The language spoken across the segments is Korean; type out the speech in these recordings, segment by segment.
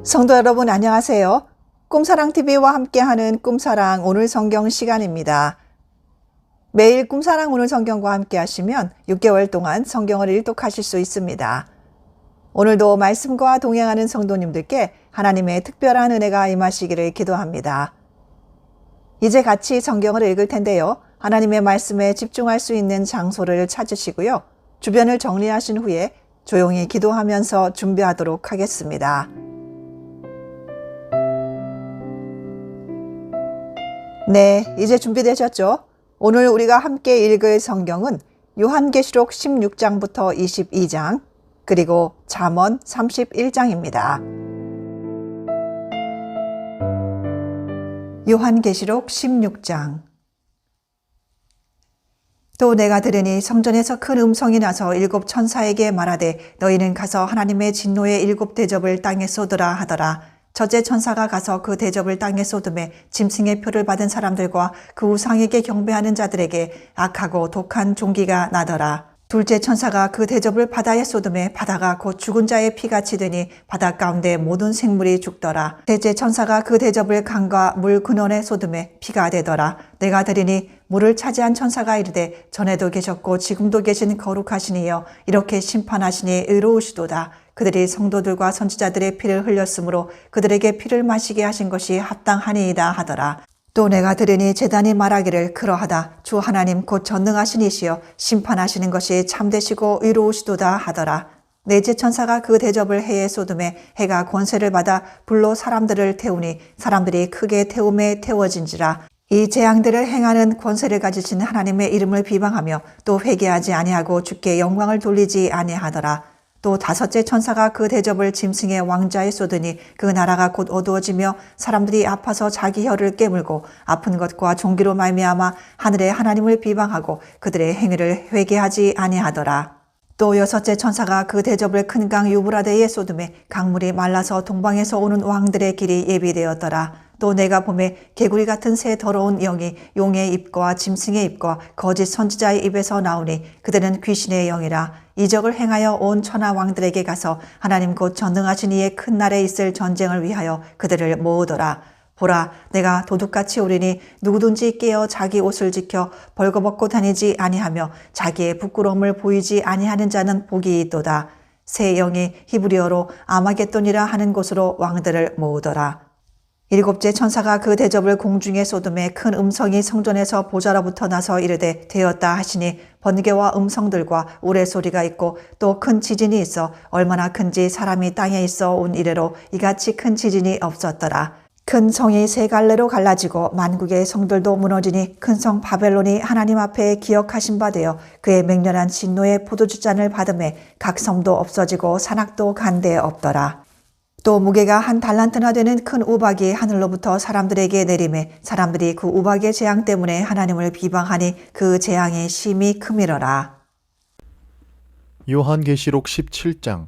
성도 여러분 안녕하세요. 꿈사랑TV와 함께하는 꿈사랑 오늘 성경 시간입니다. 매일 꿈사랑 오늘 성경과 함께 하시면 6개월 동안 성경을 일독하실 수 있습니다. 오늘도 말씀과 동행하는 성도님들께 하나님의 특별한 은혜가 임하시기를 기도합니다. 이제 같이 성경을 읽을 텐데요. 하나님의 말씀에 집중할 수 있는 장소를 찾으시고요. 주변을 정리하신 후에 조용히 기도하면서 준비하도록 하겠습니다. 네, 이제 준비되셨죠? 오늘 우리가 함께 읽을 성경은 요한계시록 16장부터 22장, 그리고 잠언 31장입니다. 요한계시록 16장. 또 내가 들으니 성전에서 큰 음성이 나서 7 천사에게 말하되 너희는 가서 하나님의 진노의 7 대접을 땅에 쏟으라 하더라. 첫째 천사가 가서 그 대접을 땅에 쏟음에 짐승의 표를 받은 사람들과 그 우상에게 경배하는 자들에게 악하고 독한 종기가 나더라. 둘째 천사가 그 대접을 바다에 쏟음에 바다가 곧 죽은 자의 피같이 되니 바다 가운데 모든 생물이 죽더라. 셋째 천사가 그 대접을 강과 물 근원에 쏟음에 피가 되더라. 내가 들으니 물을 차지한 천사가 이르되 전에도 계셨고 지금도 계신 거룩하신 이여 이렇게 심판하시니 의로우시도다. 그들이 성도들과 선지자들의 피를 흘렸으므로 그들에게 피를 마시게 하신 것이 합당하니이다 하더라. 또 내가 들으니 제단이 말하기를 그러하다. 주 하나님 곧 전능하신 이시여 심판하시는 것이 참되시고 의로우시도다 하더라. 넷째 천사가 그 대접을 해에 쏟음에 해가 권세를 받아 불로 사람들을 태우니 사람들이 크게 태움에 태워진지라. 이 재앙들을 행하는 권세를 가지신 하나님의 이름을 비방하며 또 회개하지 아니하고 주께 영광을 돌리지 아니하더라. 또 다섯째 천사가 그 대접을 짐승의 왕자에 쏟으니 그 나라가 곧 어두워지며 사람들이 아파서 자기 혀를 깨물고 아픈 것과 종기로 말미암아 하늘의 하나님을 비방하고 그들의 행위를 회개하지 아니하더라. 또 여섯째 천사가 그 대접을 큰 강 유브라데에 쏟음에 강물이 말라서 동방에서 오는 왕들의 길이 예비되었더라. 또 내가 보매 개구리 같은 새 더러운 영이 용의 입과 짐승의 입과 거짓 선지자의 입에서 나오니 그들은 귀신의 영이라. 이적을 행하여 온 천하 왕들에게 가서 하나님 곧 전능하신 이의 큰 날에 있을 전쟁을 위하여 그들을 모으더라. 보라, 내가 도둑같이 오리니 누구든지 깨어 자기 옷을 지켜 벌거벗고 다니지 아니하며 자기의 부끄러움을 보이지 아니하는 자는 복이 있도다. 새 영이 히브리어로 아마겟돈이라 하는 곳으로 왕들을 모으더라. 일곱째 천사가 그 대접을 공중에 쏟음에 큰 음성이 성전에서 보좌로부터 나서 이르되 되었다 하시니 번개와 음성들과 우레소리가 있고 또 큰 지진이 있어 얼마나 큰지 사람이 땅에 있어 온 이래로 이같이 큰 지진이 없었더라. 큰 성이 세 갈래로 갈라지고 만국의 성들도 무너지니 큰 성 바벨론이 하나님 앞에 기억하신 바 되어 그의 맹렬한 진노의 포도주잔을 받음에 각 성도 없어지고 산악도 간데 없더라. 또 무게가 한 달란트나 되는 큰 우박이 하늘로부터 사람들에게 내리매 사람들이 그 우박의 재앙 때문에 하나님을 비방하니 그 재앙이 심히 크미러라. 요한계시록 17장.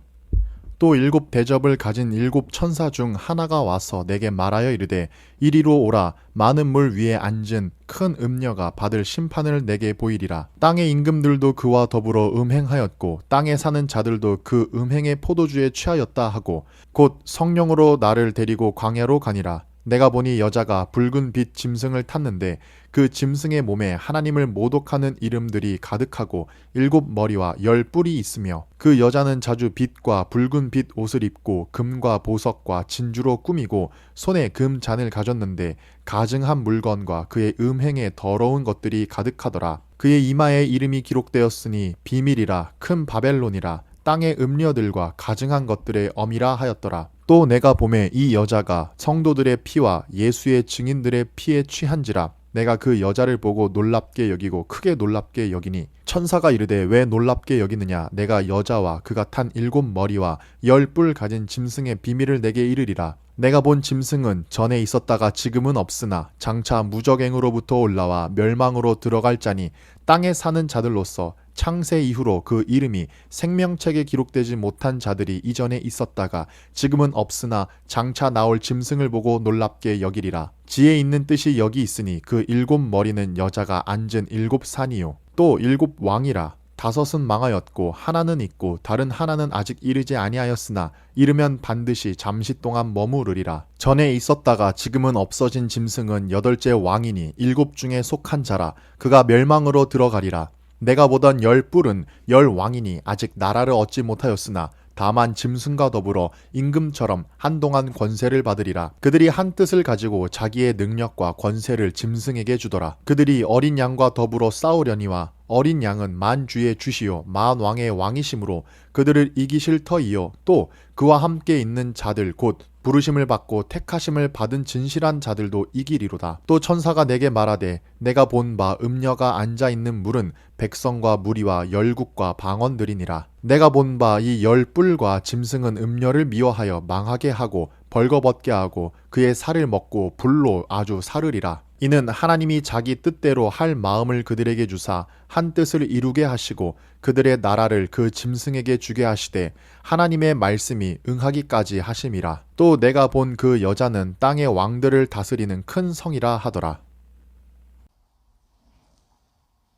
또 7 대접을 가진 7 천사 중 하나가 와서 내게 말하여 이르되 이리로 오라. 많은 물 위에 앉은 큰 음녀가 받을 심판을 내게 보이리라. 땅의 임금들도 그와 더불어 음행하였고 땅에 사는 자들도 그 음행의 포도주에 취하였다 하고 곧 성령으로 나를 데리고 광야로 가니라. 내가 보니 여자가 붉은 빛 짐승을 탔는데 그 짐승의 몸에 하나님을 모독하는 이름들이 가득하고 7 머리와 10 뿔이 있으며 그 여자는 자주 빛과 붉은 빛 옷을 입고 금과 보석과 진주로 꾸미고 손에 금 잔을 가졌는데 가증한 물건과 그의 음행에 더러운 것들이 가득하더라. 그의 이마에 이름이 기록되었으니 비밀이라 큰 바벨론이라 땅의 음녀들과 가증한 것들의 엄이라 하였더라. 또 내가 보매 이 여자가 성도들의 피와 예수의 증인들의 피에 취한지라. 내가 그 여자를 보고 놀랍게 여기고 크게 놀랍게 여기니 천사가 이르되 왜 놀랍게 여기느냐. 내가 여자와 그가 탄 7 머리와 10 뿔 가진 짐승의 비밀을 내게 이르리라. 내가 본 짐승은 전에 있었다가 지금은 없으나 장차 무적행으로부터 올라와 멸망으로 들어갈 자니 땅에 사는 자들로서 창세 이후로 그 이름이 생명책에 기록되지 못한 자들이 이전에 있었다가 지금은 없으나 장차 나올 짐승을 보고 놀랍게 여기리라. 지혜 있는 뜻이 여기 있으니 그 7 머리는 여자가 앉은 7 산이요 또 7 왕이라. 5은 망하였고 하나는 있고 다른 하나는 아직 이르지 아니하였으나 이르면 반드시 잠시 동안 머무르리라. 전에 있었다가 지금은 없어진 짐승은 8째 왕이니 7 중에 속한 자라. 그가 멸망으로 들어가리라. 내가 보던 10뿔은 10왕이니 아직 나라를 얻지 못하였으나 다만 짐승과 더불어 임금처럼 한동안 권세를 받으리라. 그들이 한 뜻을 가지고 자기의 능력과 권세를 짐승에게 주더라. 그들이 어린 양과 더불어 싸우려니와 어린 양은 만주의 주시요 만왕의 왕이심으로 그들을 이기실 터이요 또 그와 함께 있는 자들 곧 부르심을 받고 택하심을 받은 진실한 자들도 이기리로다. 또 천사가 내게 말하되 내가 본 바 음녀가 앉아있는 물은 백성과 무리와 열국과 방언들이니라. 내가 본 바 이 10뿔과 짐승은 음녀를 미워하여 망하게 하고 벌거벗게 하고 그의 살을 먹고 불로 아주 사르리라. 이는 하나님이 자기 뜻대로 할 마음을 그들에게 주사 한 뜻을 이루게 하시고 그들의 나라를 그 짐승에게 주게 하시되 하나님의 말씀이 응하기까지 하심이라. 또 내가 본 그 여자는 땅의 왕들을 다스리는 큰 성이라 하더라.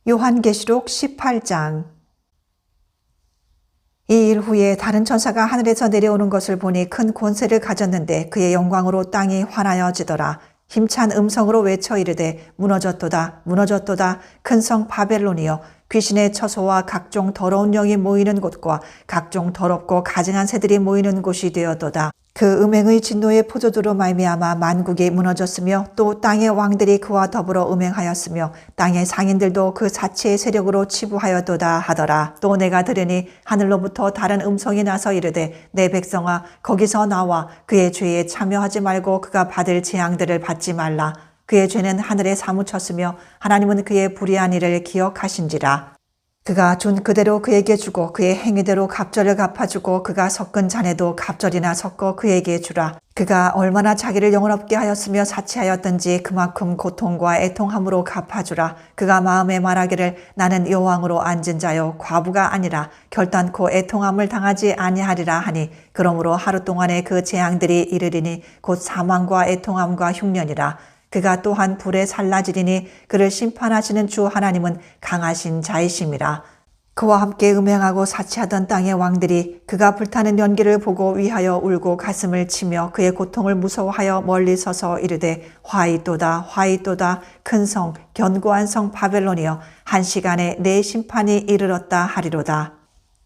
요한계시록 18장. 이 일 후에 다른 천사가 하늘에서 내려오는 것을 보니 큰 권세를 가졌는데 그의 영광으로 땅이 환하여지더라. 힘찬 음성으로 외쳐 이르되 무너졌도다 무너졌도다 큰 성 바벨론이여 귀신의 처소와 각종 더러운 영이 모이는 곳과 각종 더럽고 가증한 새들이 모이는 곳이 되었도다. 그 음행의 진노의 포도주로 말미암아 만국이 무너졌으며 또 땅의 왕들이 그와 더불어 음행하였으며 땅의 상인들도 그 사치의 세력으로 치부하였도다 하더라. 또 내가 들으니 하늘로부터 다른 음성이 나서 이르되 내 백성아 거기서 나와 그의 죄에 참여하지 말고 그가 받을 재앙들을 받지 말라. 그의 죄는 하늘에 사무쳤으며 하나님은 그의 불의한 일을 기억하신지라. 그가 준 그대로 그에게 주고 그의 행위대로 갑절을 갚아주고 그가 섞은 잔에도 갑절이나 섞어 그에게 주라. 그가 얼마나 자기를 영원없게 하였으며 사치하였든지 그만큼 고통과 애통함으로 갚아주라. 그가 마음에 말하기를 나는 여호왕으로 앉은 자요 과부가 아니라 결단코 애통함을 당하지 아니하리라 하니 그러므로 하루 동안에 그 재앙들이 이르리니 곧 사망과 애통함과 흉년이라. 그가 또한 불에 살라지리니 그를 심판하시는 주 하나님은 강하신 자이심이라. 그와 함께 음행하고 사치하던 땅의 왕들이 그가 불타는 연기를 보고 위하여 울고 가슴을 치며 그의 고통을 무서워하여 멀리 서서 이르되 화이또다 화이또다 큰 성 견고한 성 바벨론이여 한 시간에 내 심판이 이르렀다 하리로다.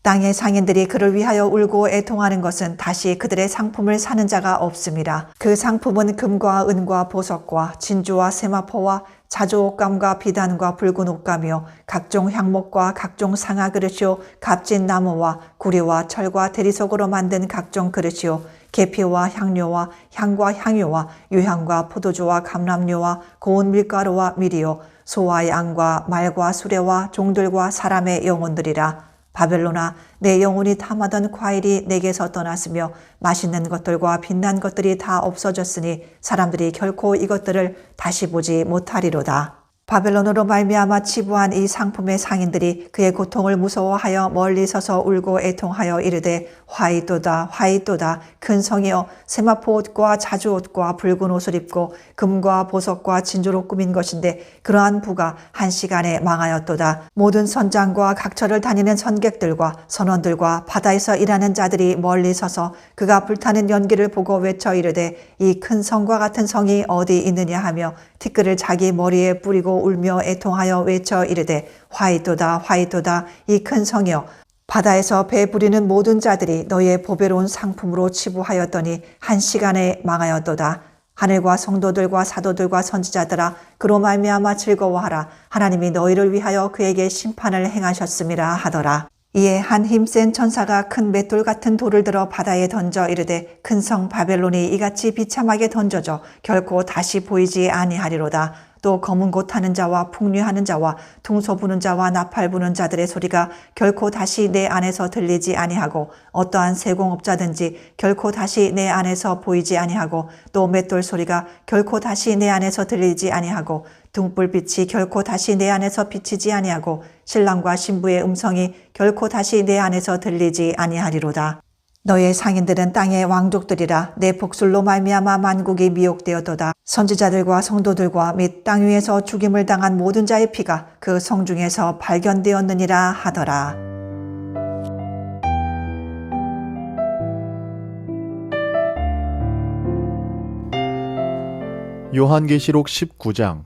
땅의 상인들이 그를 위하여 울고 애통하는 것은 다시 그들의 상품을 사는 자가 없음이라. 그 상품은 금과 은과 보석과 진주와 세마포와 자주 옷감과 비단과 붉은 옷감이요 각종 향목과 각종 상아 그릇이요 값진 나무와 구리와 철과 대리석으로 만든 각종 그릇이요 계피와 향료와 향과 향유와 유향과 포도주와 감람류와 고운 밀가루와 밀이요 소와 양과 말과 수레와 종들과 사람의 영혼들이라. 바벨론아 내 영혼이 탐하던 과일이 내게서 떠났으며 맛있는 것들과 빛난 것들이 다 없어졌으니 사람들이 결코 이것들을 다시 보지 못하리로다. 바벨론으로 말미암아 치부한 이 상품의 상인들이 그의 고통을 무서워하여 멀리 서서 울고 애통하여 이르되 화이또다 화이또다 큰 성이여 세마포 옷과 자주 옷과 붉은 옷을 입고 금과 보석과 진주로 꾸민 것인데 그러한 부가 한 시간에 망하였도다. 모든 선장과 각처를 다니는 선객들과 선원들과 바다에서 일하는 자들이 멀리 서서 그가 불타는 연기를 보고 외쳐 이르되 이 큰 성과 같은 성이 어디 있느냐 하며 티끌을 자기 머리에 뿌리고 울며 애통하여 외쳐 이르되 화이또다 화이또다 이 큰 성이여 바다에서 배 부리는 모든 자들이 너의 보배로운 상품으로 치부하였더니 한 시간에 망하였도다. 하늘과 성도들과 사도들과 선지자들아 그로 말미암아 즐거워하라. 하나님이 너희를 위하여 그에게 심판을 행하셨음이라 하더라. 이에 한 힘센 천사가 큰 맷돌 같은 돌을 들어 바다에 던져 이르되 큰 성 바벨론이 이같이 비참하게 던져져 결코 다시 보이지 아니하리로다. 또 검은 곳 타는 자와 풍류하는 자와 퉁소 부는 자와 나팔 부는 자들의 소리가 결코 다시 내 안에서 들리지 아니하고 어떠한 세공업자든지 결코 다시 내 안에서 보이지 아니하고 또 맷돌 소리가 결코 다시 내 안에서 들리지 아니하고 등불빛이 결코 다시 내 안에서 비치지 아니하고 신랑과 신부의 음성이 결코 다시 내 안에서 들리지 아니하리로다. 너의 상인들은 땅의 왕족들이라. 내 복술로 말미암아 만국이 미혹되었도다. 선지자들과 성도들과 및 땅 위에서 죽임을 당한 모든 자의 피가 그 성 중에서 발견되었느니라 하더라. 요한계시록 19장.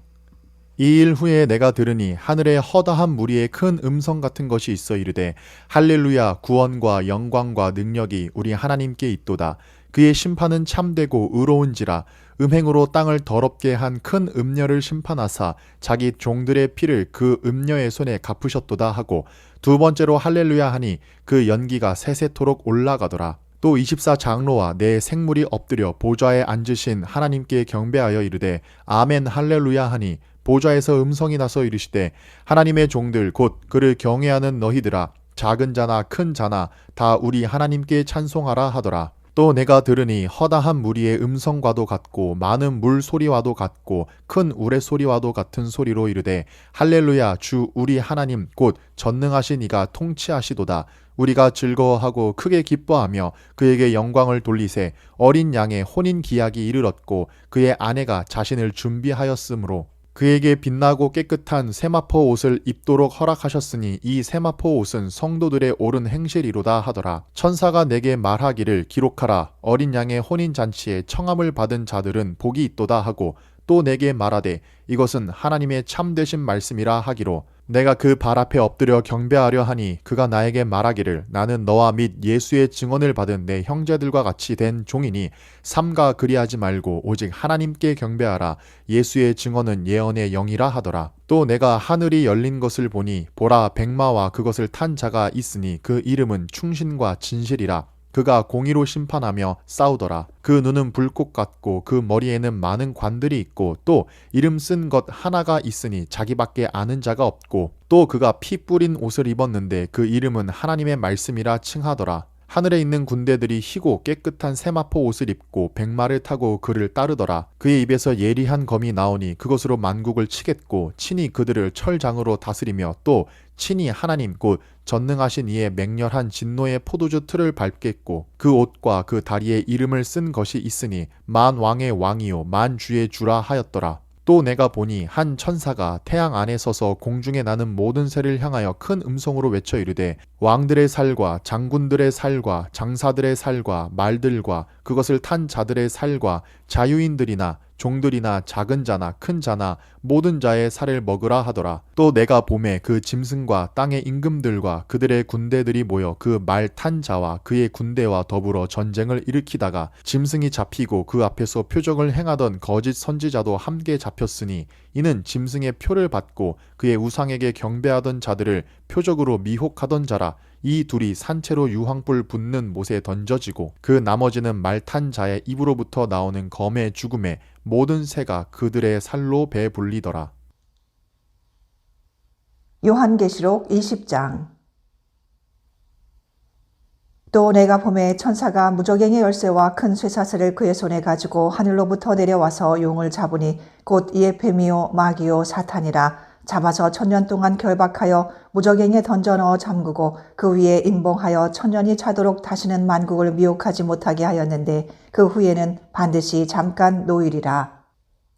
이 일 후에 내가 들으니 하늘에 허다한 무리의 큰 음성 같은 것이 있어 이르되 할렐루야, 구원과 영광과 능력이 우리 하나님께 있도다. 그의 심판은 참되고 의로운지라. 음행으로 땅을 더럽게 한 큰 음녀를 심판하사 자기 종들의 피를 그 음녀의 손에 갚으셨도다 하고, 두 번째로 할렐루야 하니 그 연기가 세세토록 올라가더라. 또 24장로와 네 생물이 엎드려 보좌에 앉으신 하나님께 경배하여 이르되 아멘 할렐루야 하니, 보좌에서 음성이 나서 이르시되 하나님의 종들 곧 그를 경외하는 너희들아, 작은 자나 큰 자나 다 우리 하나님께 찬송하라 하더라. 또 내가 들으니 허다한 무리의 음성과도 같고 많은 물 소리와도 같고 큰 우레 소리와도 같은 소리로 이르되 할렐루야, 주 우리 하나님 곧 전능하신 이가 통치하시도다. 우리가 즐거워하고 크게 기뻐하며 그에게 영광을 돌리세. 어린 양의 혼인 기약이 이르렀고 그의 아내가 자신을 준비하였으므로 그에게 빛나고 깨끗한 세마포 옷을 입도록 허락하셨으니 이 세마포 옷은 성도들의 옳은 행실이로다 하더라. 천사가 내게 말하기를 기록하라. 어린 양의 혼인 잔치에 청함을 받은 자들은 복이 있도다 하고, 또 내게 말하되 이것은 하나님의 참되신 말씀이라 하기로, 내가 그 발 앞에 엎드려 경배하려 하니 그가 나에게 말하기를 나는 너와 및 예수의 증언을 받은 내 형제들과 같이 된 종이니 삼가 그리하지 말고 오직 하나님께 경배하라. 예수의 증언은 예언의 영이라 하더라. 또 내가 하늘이 열린 것을 보니 보라, 백마와 그것을 탄 자가 있으니 그 이름은 충신과 진실이라. 그가 공의로 심판하며 싸우더라. 그 눈은 불꽃 같고 그 머리에는 많은 관들이 있고 또 이름 쓴 것 하나가 있으니 자기밖에 아는 자가 없고, 또 그가 피 뿌린 옷을 입었는데 그 이름은 하나님의 말씀이라 칭하더라. 하늘에 있는 군대들이 희고 깨끗한 세마포 옷을 입고 백마를 타고 그를 따르더라. 그의 입에서 예리한 검이 나오니 그것으로 만국을 치겠고 친히 그들을 철장으로 다스리며 또 친히 하나님 곧 전능하신 이의 맹렬한 진노의 포도주 틀을 밟겠고, 그 옷과 그 다리에 이름을 쓴 것이 있으니 만 왕의 왕이요 만 주의 주라 하였더라. 또 내가 보니 한 천사가 태양 안에 서서 공중에 나는 모든 새를 향하여 큰 음성으로 외쳐 이르되 왕들의 살과 장군들의 살과 장사들의 살과 말들과 그것을 탄 자들의 살과 자유인들이나 종들이나 작은 자나 큰 자나 모든 자의 살을 먹으라 하더라. 또 내가 봄에 그 짐승과 땅의 임금들과 그들의 군대들이 모여 그 말 탄 자와 그의 군대와 더불어 전쟁을 일으키다가 짐승이 잡히고 그 앞에서 표적을 행하던 거짓 선지자도 함께 잡혔으니, 이는 짐승의 표를 받고 그의 우상에게 경배하던 자들을 표적으로 미혹하던 자라. 이 둘이 산채로 유황불 붙는 못에 던져지고 그 나머지는 말 탄 자의 입으로부터 나오는 검의 죽음에 모든 새가 그들의 살로 배불리더라. 요한계시록 20장. 또 내가 봄에 천사가 무저갱의 열쇠와 큰 쇠사슬을 그의 손에 가지고 하늘로부터 내려와서 용을 잡으니 곧 이의 뱀이요 마귀요 사탄이라. 잡아서 1000년 동안 결박하여 무저갱에 던져 넣어 잠그고 그 위에 임봉하여 1000년이 차도록 다시는 만국을 미혹하지 못하게 하였는데 그 후에는 반드시 잠깐 노일이라.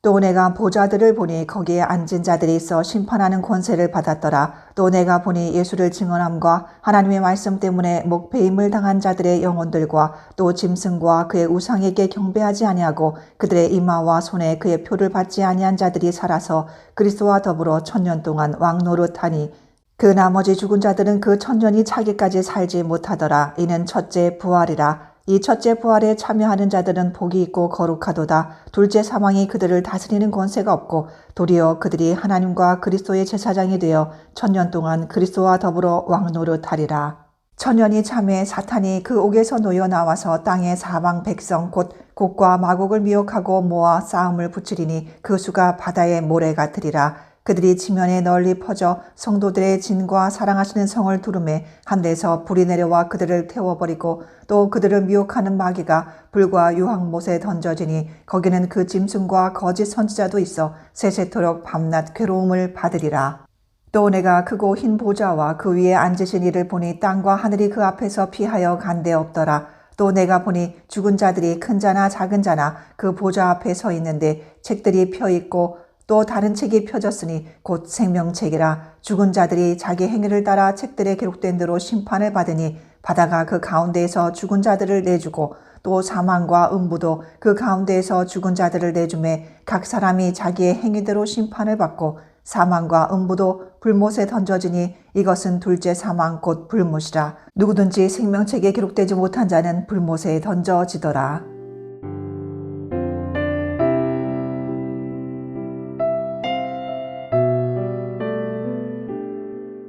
또 내가 보좌들을 보니 거기에 앉은 자들이 있어 심판하는 권세를 받았더라. 또 내가 보니 예수를 증언함과 하나님의 말씀 때문에 목배임을 당한 자들의 영혼들과 또 짐승과 그의 우상에게 경배하지 아니하고 그들의 이마와 손에 그의 표를 받지 아니한 자들이 살아서 그리스도와 더불어 1000년 동안 왕노릇하니, 그 나머지 죽은 자들은 그 1000년이 차기까지 살지 못하더라. 이는 첫째 부활이라. 이 첫째 부활에 참여하는 자들은 복이 있고 거룩하도다. 둘째 사망이 그들을 다스리는 권세가 없고 도리어 그들이 하나님과 그리스도의 제사장이 되어 1000년 동안 그리스도와 더불어 왕노릇하리라. 1000년이 참에 사탄이 그 옥에서 놓여 나와서 땅의 사방 백성 곧 곡과 마곡을 미혹하고 모아 싸움을 붙이리니 그 수가 바다의 모래 같으리라. 그들이 지면에 널리 퍼져 성도들의 진과 사랑하시는 성을 두르매 하늘에서 불이 내려와 그들을 태워버리고, 또 그들을 미혹하는 마귀가 불과 유황못에 던져지니 거기는 그 짐승과 거짓 선지자도 있어 세세토록 밤낮 괴로움을 받으리라. 또 내가 크고 흰 보좌와 그 위에 앉으신 이를 보니 땅과 하늘이 그 앞에서 피하여 간데 없더라. 또 내가 보니 죽은 자들이 큰 자나 작은 자나 그 보좌 앞에 서 있는데 책들이 펴 있고 또 다른 책이 펴졌으니 곧 생명책이라. 죽은 자들이 자기 행위를 따라 책들에 기록된 대로 심판을 받으니 바다가 그 가운데에서 죽은 자들을 내주고 또 사망과 음부도 그 가운데에서 죽은 자들을 내주매 각 사람이 자기의 행위대로 심판을 받고 사망과 음부도 불못에 던져지니 이것은 둘째 사망 곧 불못이라. 누구든지 생명책에 기록되지 못한 자는 불못에 던져지더라.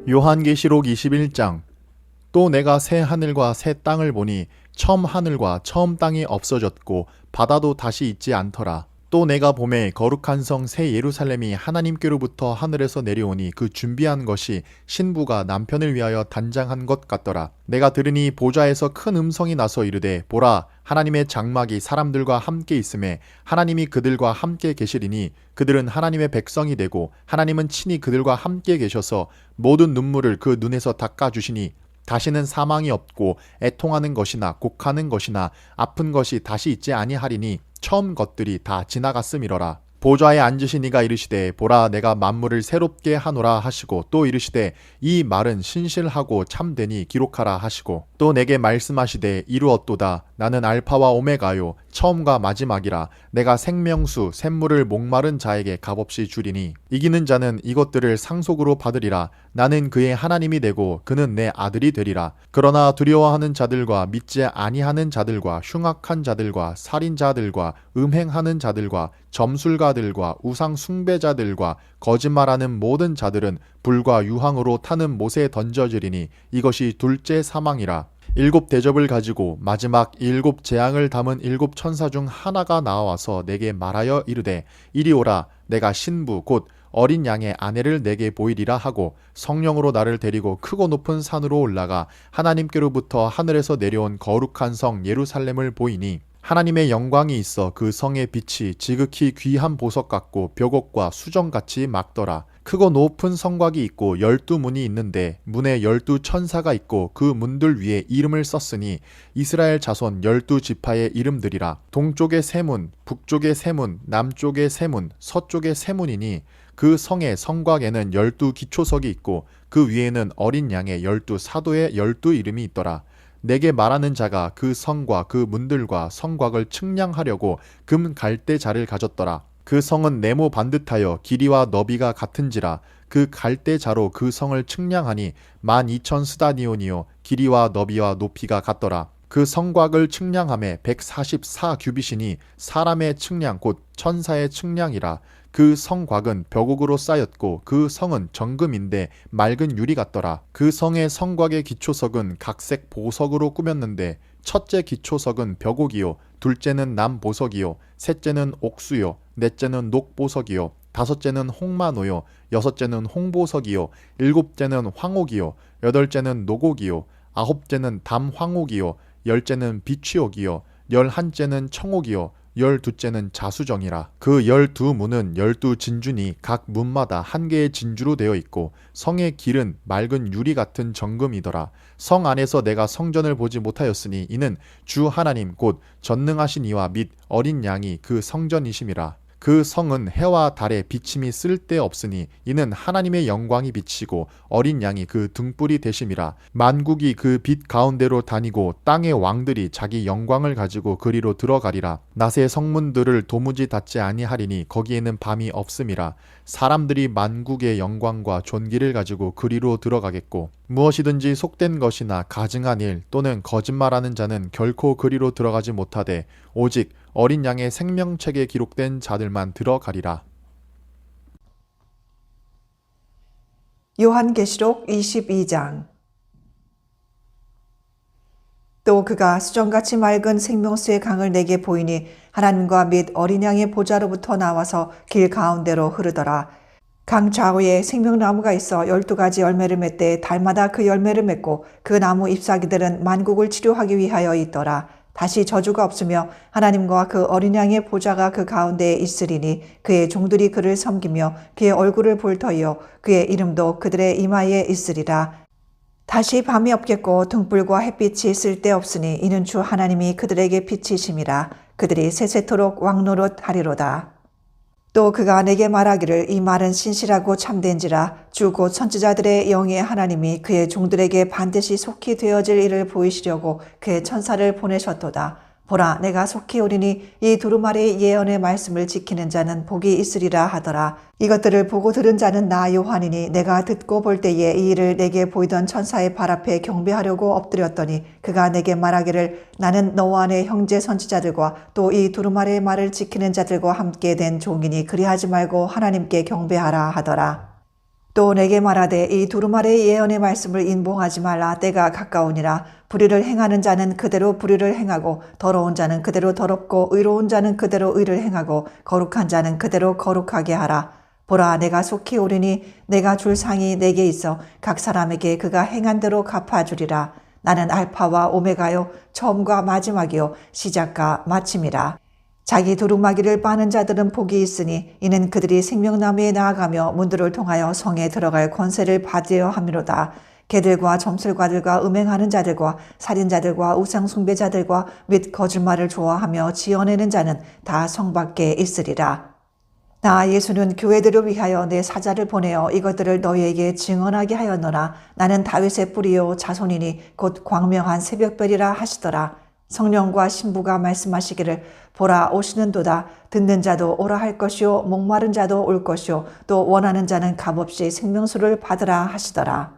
요한계시록 21장. 또 내가 새 하늘과 새 땅을 보니 처음 하늘과 처음 땅이 없어졌고 바다도 다시 있지 않더라. 또 내가 보매 거룩한 성 새 예루살렘이 하나님께로부터 하늘에서 내려오니 그 준비한 것이 신부가 남편을 위하여 단장한 것 같더라. 내가 들으니 보좌에서 큰 음성이 나서 이르되 보라, 하나님의 장막이 사람들과 함께 있음에 하나님이 그들과 함께 계시리니 그들은 하나님의 백성이 되고 하나님은 친히 그들과 함께 계셔서 모든 눈물을 그 눈에서 닦아주시니 다시는 사망이 없고 애통하는 것이나 곡하는 것이나 아픈 것이 다시 있지 아니하리니 처음 것들이 다 지나갔음이러라. 보좌에 앉으신 이가 이르시되 보라, 내가 만물을 새롭게 하노라 하시고 또 이르시되 이 말은 신실하고 참되니 기록하라 하시고 또 내게 말씀하시되 이루었도다. 나는 알파와 오메가요 처음과 마지막이라. 내가 생명수 샘물을 목마른 자에게 값없이 주리니 이기는 자는 이것들을 상속으로 받으리라. 나는 그의 하나님이 되고 그는 내 아들이 되리라. 그러나 두려워하는 자들과 믿지 아니하는 자들과 흉악한 자들과 살인자들과 음행하는 자들과 점술가들과 우상 숭배자들과 거짓말하는 모든 자들은 불과 유황으로 타는 못에 던져지리니 이것이 둘째 사망이라. 일곱 대접을 가지고 마지막 일곱 재앙을 담은 일곱 천사 중 하나가 나와서 내게 말하여 이르되 이리 오라. 내가 신부 곧 어린 양의 아내를 내게 보이리라 하고 성령으로 나를 데리고 크고 높은 산으로 올라가 하나님께로부터 하늘에서 내려온 거룩한 성 예루살렘을 보이니 하나님의 영광이 있어 그 성의 빛이 지극히 귀한 보석 같고 벽옥과 수정같이 막더라. 크고 높은 성곽이 있고 12문이 있는데 문에 12천사가 있고 그 문들 위에 이름을 썼으니 이스라엘 자손 12지파의 이름들이라. 동쪽의 세 문, 북쪽의 세 문, 남쪽의 세 문, 서쪽의 세 문이니 그 성의 성곽에는 12기초석이 있고 그 위에는 어린 양의 12사도의 12 이름이 있더라. 내게 말하는 자가 그 성과 그 문들과 성곽을 측량하려고 금 갈대자를 가졌더라. 그 성은 네모 반듯하여 길이와 너비가 같은지라. 그 갈대자로 그 성을 측량하니 12,000스다니온이요 길이와 너비와 높이가 같더라. 그 성곽을 측량함에 144규빗이니 사람의 측량 곧 천사의 측량이라. 그 성곽은 벽옥으로 쌓였고 그 성은 정금인데 맑은 유리 같더라. 그 성의 성곽의 기초석은 각색 보석으로 꾸몄는데 첫째 기초석은 벽옥이요 둘째는 남보석이요 셋째는 옥수요 넷째는 녹보석이요 다섯째는 홍마노요 여섯째는 홍보석이요 일곱째는 황옥이요 여덟째는 녹옥이요 아홉째는 담황옥이요 열째는 비취옥이요 열한째는 청옥이요 12째는 자수정이라. 그 12문은 12진주니 각 문마다 한 개의 진주로 되어 있고 성의 길은 맑은 유리 같은 정금이더라. 성 안에서 내가 성전을 보지 못하였으니 이는 주 하나님 곧 전능하신 이와 및 어린 양이 그 성전이심이라. 그 성은 해와 달의 비침이 쓸데없으니 이는 하나님의 영광이 비치고 어린 양이 그 등불이 되심이라. 만국이 그 빛 가운데로 다니고 땅의 왕들이 자기 영광을 가지고 그리로 들어가리라. 낮의 성문들을 도무지 닫지 아니하리니 거기에는 밤이 없음이라. 사람들이 만국의 영광과 존귀를 가지고 그리로 들어가겠고 무엇이든지 속된 것이나 가증한 일 또는 거짓말하는 자는 결코 그리로 들어가지 못하되 오직 어린 양의 생명책에 기록된 자들만 들어가리라. 요한계시록 22장. 또 그가 수정같이 맑은 생명수의 강을 내게 보이니 하나님과 및 어린 양의 보좌로부터 나와서 길 가운데로 흐르더라. 강 좌우에 생명나무가 있어 12가지 열매를 맺되 달마다 그 열매를 맺고 그 나무 잎사귀들은 만국을 치료하기 위하여 있더라. 다시 저주가 없으며 하나님과 그 어린 양의 보좌가 그 가운데에 있으리니 그의 종들이 그를 섬기며 그의 얼굴을 볼 터이요 그의 이름도 그들의 이마에 있으리라. 다시 밤이 없겠고 등불과 햇빛이 쓸데없으니 이는 주 하나님이 그들에게 빛이심이라. 그들이 세세토록 왕노릇 하리로다. 또 그가 내게 말하기를 이 말은 신실하고 참된지라. 주 곧 선지자들의 영의 하나님이 그의 종들에게 반드시 속히 되어질 일을 보이시려고 그의 천사를 보내셨도다. 보라, 내가 속히 오리니 이 두루마리의 예언의 말씀을 지키는 자는 복이 있으리라 하더라. 이것들을 보고 들은 자는 나 요한이니 내가 듣고 볼 때에 이 일을 내게 보이던 천사의 발 앞에 경배하려고 엎드렸더니 그가 내게 말하기를 나는 너와 내 형제 선지자들과 또 이 두루마리의 말을 지키는 자들과 함께 된 종이니 그리하지 말고 하나님께 경배하라 하더라. 또 내게 말하되 이 두루마리의 예언의 말씀을 인봉하지 말라. 때가 가까우니라. 불의를 행하는 자는 그대로 불의를 행하고 더러운 자는 그대로 더럽고 의로운 자는 그대로 의를 행하고 거룩한 자는 그대로 거룩하게 하라. 보라, 내가 속히 오리니 내가 줄 상이 내게 있어 각 사람에게 그가 행한 대로 갚아주리라. 나는 알파와 오메가요 처음과 마지막이요 시작과 마침이라. 자기 두루마기를 빠는 자들은 복이 있으니 이는 그들이 생명나무에 나아가며 문들을 통하여 성에 들어갈 권세를 받으려 함이로다. 개들과 점술가들과 음행하는 자들과 살인자들과 우상숭배자들과 및 거짓말을 좋아하며 지어내는 자는 다 성 밖에 있으리라. 나 예수는 교회들을 위하여 내 사자를 보내어 이것들을 너희에게 증언하게 하였노라. 나는 다윗의 뿌리요 자손이니 곧 광명한 새벽별이라 하시더라. 성령과 신부가 말씀하시기를 보라, 오시는도다. 듣는 자도 오라 할 것이요 목마른 자도 올 것이요 또 원하는 자는 값없이 생명수를 받으라 하시더라.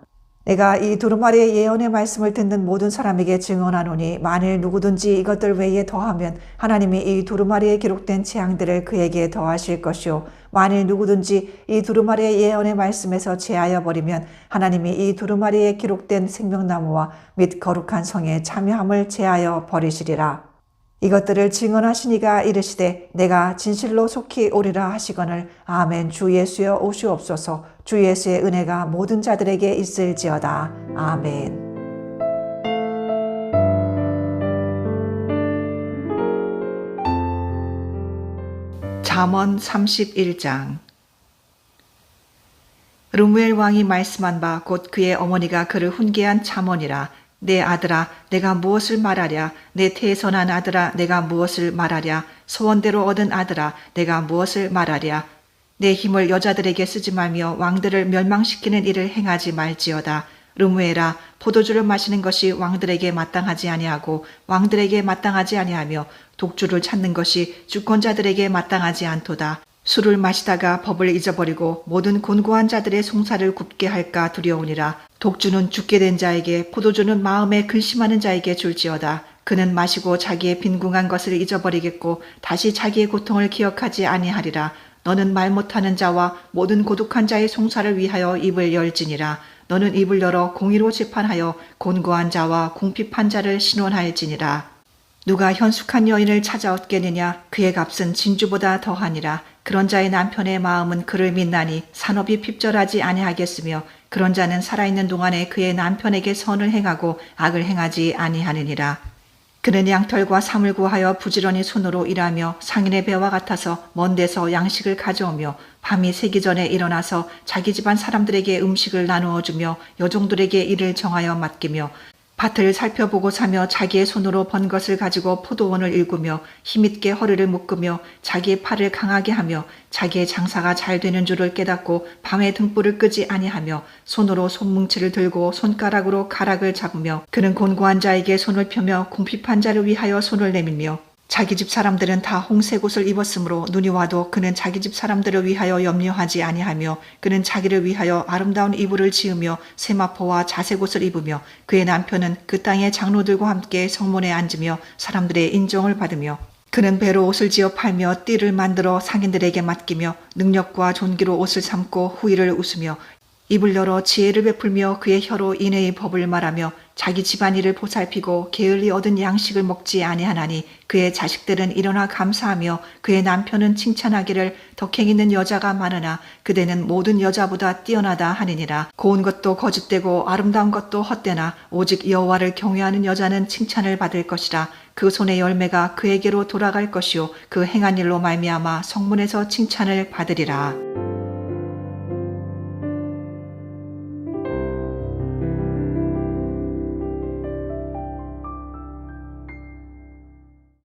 내가 이 두루마리의 예언의 말씀을 듣는 모든 사람에게 증언하노니 만일 누구든지 이것들 외에 더하면 하나님이 이 두루마리에 기록된 재앙들을 그에게 더하실 것이요 만일 누구든지 이 두루마리의 예언의 말씀에서 제하여 버리면 하나님이 이 두루마리에 기록된 생명나무와 및 거룩한 성에 참여함을 제하여 버리시리라. 이것들을 증언하시니가 이르시되 내가 진실로 속히 오리라 하시거늘 아멘. 주 예수여 오시옵소서. 주 예수의 은혜가 모든 자들에게 있을지어다. 아멘. 잠언 31장. 르무엘 왕이 말씀한 바 곧 그의 어머니가 그를 훈계한 잠언이라. 내 아들아, 내가 무엇을 말하랴? 내 태에서 난 아들아, 내가 무엇을 말하랴? 소원대로 얻은 아들아, 내가 무엇을 말하랴? 내 힘을 여자들에게 쓰지 말며 왕들을 멸망시키는 일을 행하지 말지어다. 르무엘아, 포도주를 마시는 것이 왕들에게 마땅하지 아니하고 왕들에게 마땅하지 아니하며 독주를 찾는 것이 주권자들에게 마땅하지 않도다. 술을 마시다가 법을 잊어버리고 모든 곤고한 자들의 송사를 굽게 할까 두려우니라. 독주는 죽게 된 자에게 포도주는 마음에 근심하는 자에게 줄지어다. 그는 마시고 자기의 빈궁한 것을 잊어버리겠고 다시 자기의 고통을 기억하지 아니하리라. 너는 말 못하는 자와 모든 고독한 자의 송사를 위하여 입을 열지니라. 너는 입을 열어 공의로 재판하여 곤고한 자와 궁핍한 자를 신원할지니라. 누가 현숙한 여인을 찾아 얻겠느냐? 그의 값은 진주보다 더하니라. 그런 자의 남편의 마음은 그를 믿나니 산업이 핍절하지 아니하겠으며 그런 자는 살아있는 동안에 그의 남편에게 선을 행하고 악을 행하지 아니하느니라. 그는 양털과 삼을 구하여 부지런히 손으로 일하며 상인의 배와 같아서 먼 데서 양식을 가져오며 밤이 새기 전에 일어나서 자기 집안 사람들에게 음식을 나누어 주며 여종들에게 일을 정하여 맡기며 밭을 살펴보고 사며 자기의 손으로 번 것을 가지고 포도원을 일구며 힘있게 허리를 묶으며 자기의 팔을 강하게 하며 자기의 장사가 잘 되는 줄을 깨닫고 밤에 등불을 끄지 아니하며 손으로 손뭉치를 들고 손가락으로 가락을 잡으며 그는 곤고한 자에게 손을 펴며 궁핍한 자를 위하여 손을 내밀며 자기 집 사람들은 다 홍색 옷을 입었으므로 눈이 와도 그는 자기 집 사람들을 위하여 염려하지 아니하며 그는 자기를 위하여 아름다운 이불을 지으며 세마포와 자색 옷을 입으며 그의 남편은 그 땅의 장로들과 함께 성문에 앉으며 사람들의 인정을 받으며 그는 배로 옷을 지어 팔며 띠를 만들어 상인들에게 맡기며 능력과 존귀로 옷을 삼고 후일을 웃으며 입을 열어 지혜를 베풀며 그의 혀로 인애의 법을 말하며 자기 집안일을 보살피고 게을리 얻은 양식을 먹지 아니하나니 그의 자식들은 일어나 감사하며 그의 남편은 칭찬하기를 덕행 있는 여자가 많으나 그대는 모든 여자보다 뛰어나다 하느니라. 고운 것도 거짓되고 아름다운 것도 헛되나 오직 여호와를 경외하는 여자는 칭찬을 받을 것이라. 그 손의 열매가 그에게로 돌아갈 것이요 그 행한 일로 말미암아 성문에서 칭찬을 받으리라.